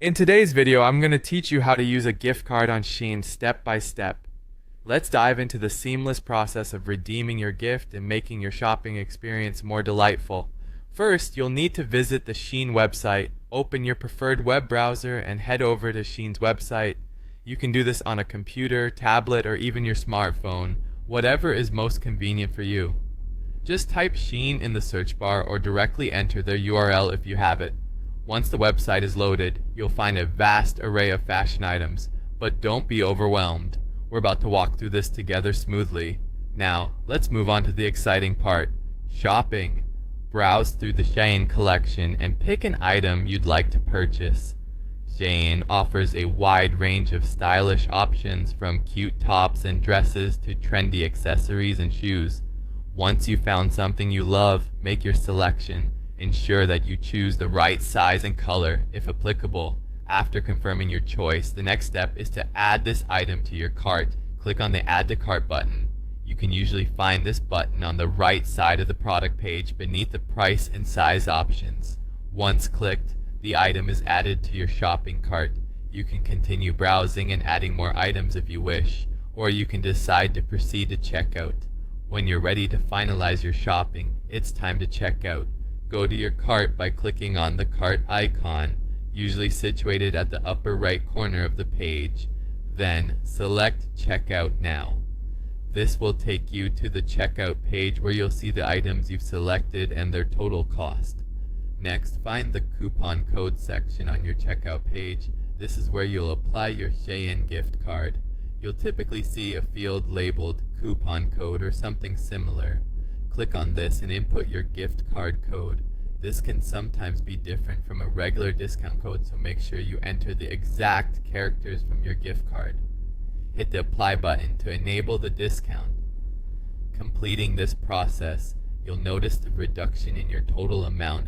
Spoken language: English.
In today's video, I'm going to teach you how to use a gift card on SHEIN step by step. Let's dive into the seamless process of redeeming your gift and making your shopping experience more delightful. First, you'll need to visit the SHEIN website, open your preferred web browser, and head over to SHEIN's website. You can do this on a computer, tablet, or even your smartphone, whatever is most convenient for you. Just type SHEIN in the search bar or directly enter their URL if you have it. Once the website is loaded, you'll find a vast array of fashion items, but don't be overwhelmed. We're about to walk through this together smoothly. Now, let's move on to the exciting part, shopping. Browse through the SHEIN collection and pick an item you'd like to purchase. SHEIN offers a wide range of stylish options from cute tops and dresses to trendy accessories and shoes. Once you've found something you love, make your selection. Ensure that you choose the right size and color, if applicable. After confirming your choice, the next step is to add this item to your cart. Click on the Add to Cart button. You can usually find this button on the right side of the product page beneath the price and size options. Once clicked, the item is added to your shopping cart. You can continue browsing and adding more items if you wish, or you can decide to proceed to checkout. When you're ready to finalize your shopping, it's time to check out. Go to your cart by clicking on the cart icon, usually situated at the upper right corner of the page. Then select Checkout Now. This will take you to the checkout page where you'll see the items you've selected and their total cost. Next, find the coupon code section on your checkout page. This is where you'll apply your SHEIN gift card. You'll typically see a field labeled coupon code or something similar. Click on this and input your gift card code. This can sometimes be different from a regular discount code, so make sure you enter the exact characters from your gift card. Hit the apply button to enable the discount. Completing this process, you'll notice the reduction in your total amount